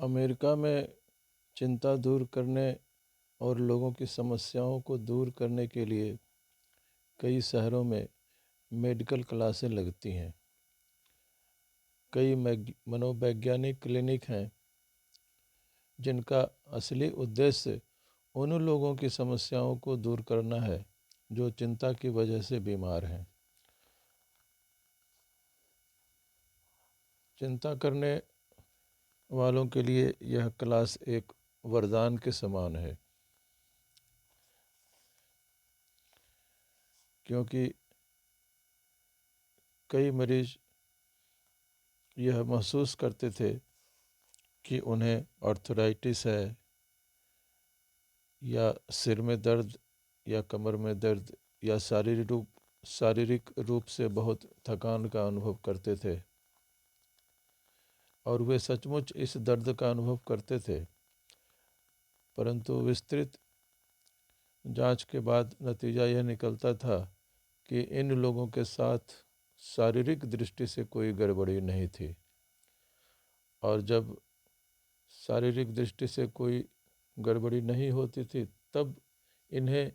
America में चिंता दूर करने और लोगों की समस्याओं को दूर करने के लिए कई शहरों में मेडिकल क्लासें लगती हैं। कई मनोवैज्ञानिक क्लिनिक हैं जिनका असली उद्देश्य उन लोगों की समस्याओं को दूर करना है जो चिंता की वजह से बीमार हैं। चिंता करने वालों के लिए यह क्लास एक वरदान के समान है, क्योंकि कई मरीज यह महसूस करते थे कि उन्हें आर्थराइटिस है या सिर में दर्द या कमर में दर्द या शारीरिक रूप से बहुत थकान का अनुभव करते थे, और वे सचमुच इस दर्द का अनुभव करते थे। परंतु विस्तृत जांच के बाद नतीजा यह निकलता था कि इन लोगों के साथ शारीरिक दृष्टि से कोई गड़बड़ी नहीं थी, और जब शारीरिक दृष्टि से कोई गड़बड़ी नहीं होती थी तब इन्हें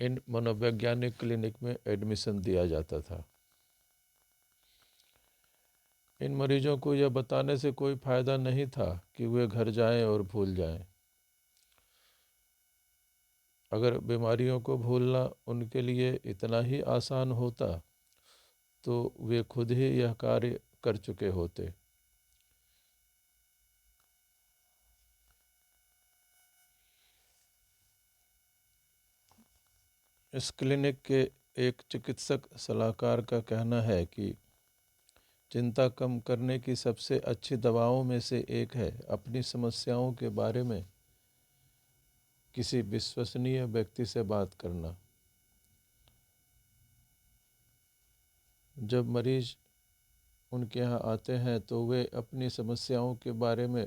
इन मनोवैज्ञानिक क्लिनिक में एडमिशन दिया जाता था। इन मरीजों को यह बताने से कोई फ़ायदा नहीं था कि वे घर जाएं और भूल जाएं। अगर बीमारियों को भूलना उनके लिए इतना ही आसान होता तो वे खुद ही यह कार्य कर चुके होते। इस क्लिनिक के एक चिकित्सक सलाहकार का कहना है कि चिंता कम करने की सबसे अच्छी दवाओं में से एक है अपनी समस्याओं के बारे में किसी विश्वसनीय व्यक्ति से बात करना। जब मरीज उनके यहाँ आते हैं तो वे अपनी समस्याओं के बारे में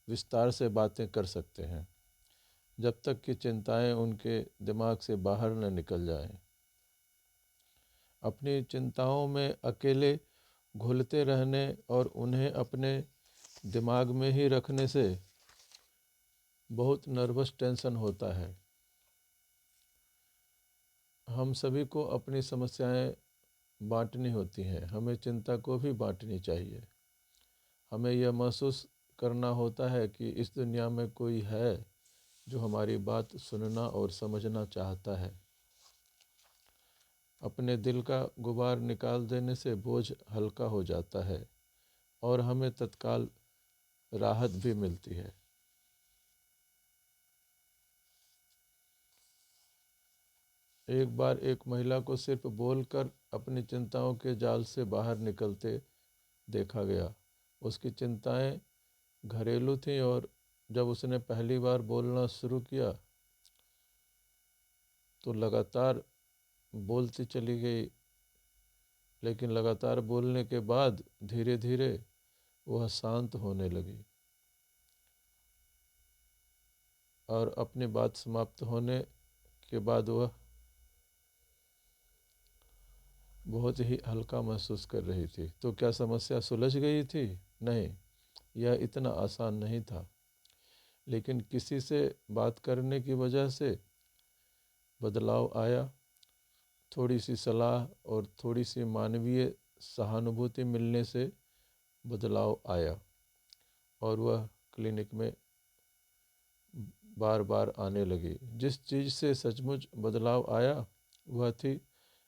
विस्तार से बातें कर सकते हैं, जब तक कि चिंताएं उनके दिमाग से बाहर न निकल जाएं। अपनी चिंताओं में अकेले घुलते रहने और उन्हें अपने दिमाग में ही रखने से बहुत नर्वस टेंशन होता है। हम सभी को अपनी समस्याएं बांटनी होती हैं, हमें चिंता को भी बांटनी चाहिए। हमें यह महसूस करना होता है कि इस दुनिया में कोई है जो हमारी बात सुनना और समझना चाहता है। अपने दिल का गुबार निकाल देने से बोझ हल्का हो जाता है और हमें तत्काल राहत भी मिलती है। एक बार एक महिला को सिर्फ बोलकर अपनी चिंताओं के जाल से बाहर निकलते देखा गया। उसकी चिंताएं घरेलू थीं और जब उसने पहली बार बोलना शुरू किया तो लगातार बोलती चली गई, लेकिन लगातार बोलने के बाद धीरे धीरे वह शांत होने लगी और अपनी बात समाप्त होने के बाद वह बहुत ही हल्का महसूस कर रही थी। तो क्या समस्या सुलझ गई थी? नहीं, यह इतना आसान नहीं था, लेकिन किसी से बात करने की वजह से बदलाव आया। थोड़ी सी सलाह और थोड़ी सी मानवीय सहानुभूति मिलने से बदलाव आया और वह क्लिनिक में बार बार आने लगी। जिस चीज़ से सचमुच बदलाव आया वह थी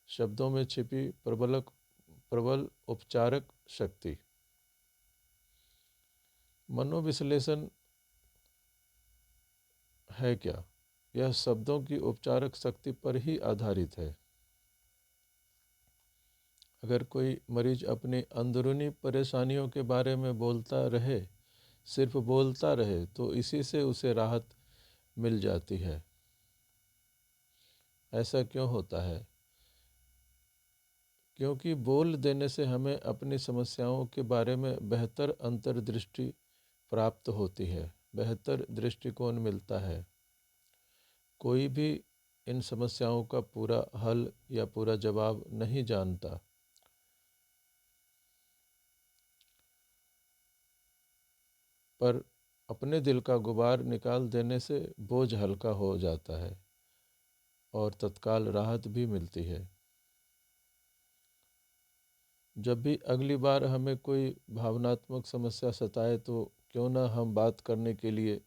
शब्दों में छिपी प्रबल उपचारक शक्ति। मनोविश्लेषण है क्या? यह शब्दों की उपचारक शक्ति पर ही आधारित है। अगर कोई मरीज अपनी अंदरूनी परेशानियों के बारे में बोलता रहे, सिर्फ बोलता रहे, तो इसी से उसे राहत मिल जाती है। ऐसा क्यों होता है? क्योंकि बोल देने से हमें अपनी समस्याओं के बारे में बेहतर अंतर्दृष्टि प्राप्त होती है, बेहतर दृष्टिकोण मिलता है। कोई भी इन समस्याओं का पूरा हल या पूरा जवाब नहीं जानता, पर अपने दिल का गुबार निकाल देने से बोझ हल्का हो जाता है और तत्काल राहत भी मिलती है। जब भी अगली बार हमें कोई भावनात्मक समस्या सताए तो क्यों ना हम बात करने के लिए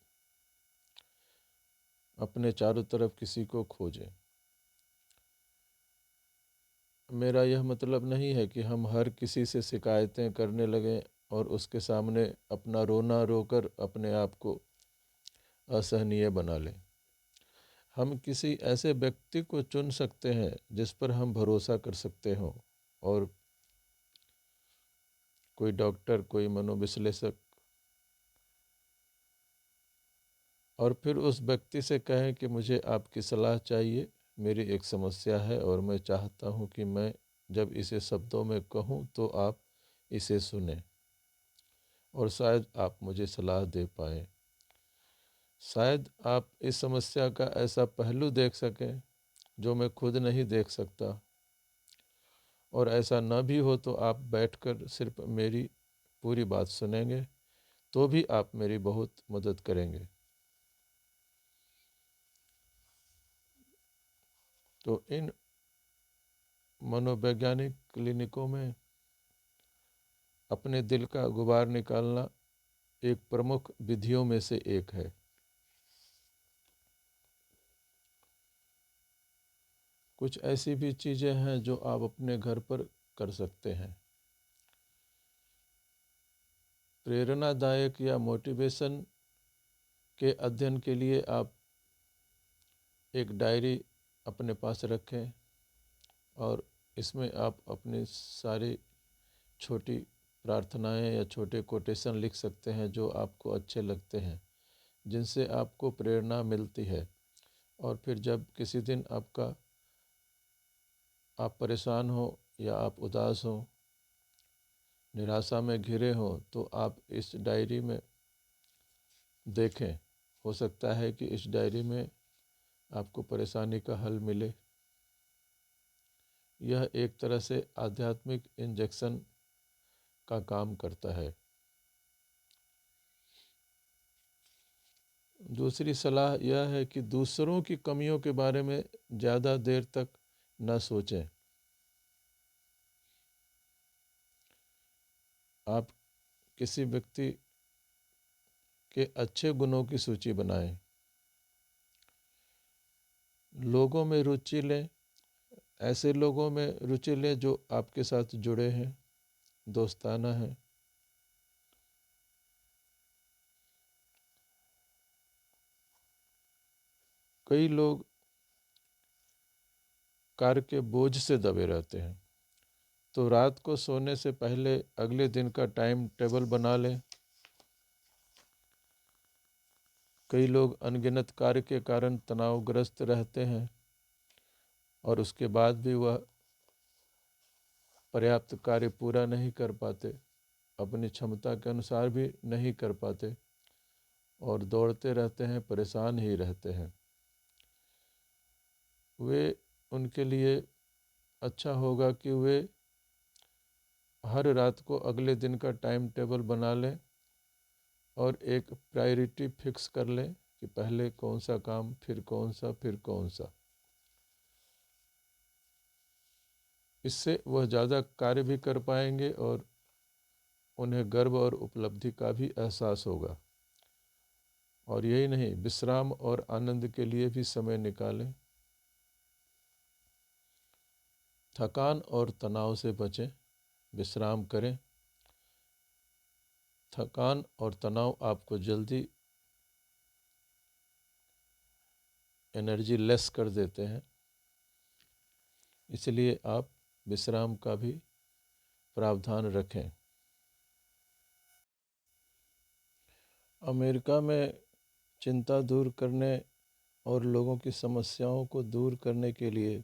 अपने चारों तरफ किसी को खोजें। मेरा यह मतलब नहीं है कि हम हर किसी से शिकायतें करने लगें और उसके सामने अपना रोना रोकर अपने आप को असहनीय बना लें। हम किसी ऐसे व्यक्ति को चुन सकते हैं जिस पर हम भरोसा कर सकते हों, और कोई डॉक्टर, कोई मनोविश्लेषक, और फिर उस व्यक्ति से कहें कि मुझे आपकी सलाह चाहिए, मेरी एक समस्या है और मैं चाहता हूं कि मैं जब इसे शब्दों में कहूं तो आप इसे सुनें और शायद आप मुझे सलाह दे पाएं। शायद आप इस समस्या का ऐसा पहलू देख सकें जो मैं खुद नहीं देख सकता, और ऐसा न भी हो तो आप बैठकर सिर्फ मेरी पूरी बात सुनेंगे तो भी आप मेरी बहुत मदद करेंगे। तो इन मनोवैज्ञानिक क्लिनिकों में अपने दिल का गुबार निकालना एक प्रमुख विधियों में से एक है। कुछ ऐसी भी चीज़ें हैं जो आप अपने घर पर कर सकते हैं। प्रेरणादायक या मोटिवेशन के अध्ययन के लिए आप एक डायरी अपने पास रखें और इसमें आप अपनी सारी छोटी प्रार्थनाएं या छोटे कोटेशन लिख सकते हैं जो आपको अच्छे लगते हैं, जिनसे आपको प्रेरणा मिलती है। और फिर जब किसी दिन आप परेशान हो या आप उदास हो, निराशा में घिरे हो, तो आप इस डायरी में देखें। हो सकता है कि इस डायरी में आपको परेशानी का हल मिले। यह एक तरह से आध्यात्मिक इंजेक्शन का काम करता है। दूसरी सलाह यह है कि दूसरों की कमियों के बारे में ज़्यादा देर तक न सोचें। आप किसी व्यक्ति के अच्छे गुणों की सूची बनाएं। लोगों में रुचि लें, ऐसे लोगों में रुचि लें जो आपके साथ जुड़े हैं, दोस्ताना हैं। कई लोग कार्य के बोझ से दबे रहते हैं, तो रात को सोने से पहले अगले दिन का टाइम टेबल बना लें। कई लोग अनगिनत कार्य के कारण तनावग्रस्त रहते हैं और उसके बाद भी वह पर्याप्त कार्य पूरा नहीं कर पाते, अपनी क्षमता के अनुसार भी नहीं कर पाते और दौड़ते रहते हैं, परेशान ही रहते हैं। उनके लिए अच्छा होगा कि वे हर रात को अगले दिन का टाइम टेबल बना लें और एक प्रायोरिटी फिक्स कर लें कि पहले कौन सा काम, फिर कौन सा, फिर कौन सा। इससे वह ज़्यादा कार्य भी कर पाएंगे और उन्हें गर्व और उपलब्धि का भी एहसास होगा। और यही नहीं, विश्राम और आनंद के लिए भी समय निकालें। थकान और तनाव से बचें, विश्राम करें। थकान और तनाव आपको जल्दी एनर्जी लेस कर देते हैं, इसलिए आप विश्राम का भी प्रावधान रखें। अमेरिका में चिंता दूर करने और लोगों की समस्याओं को दूर करने के लिए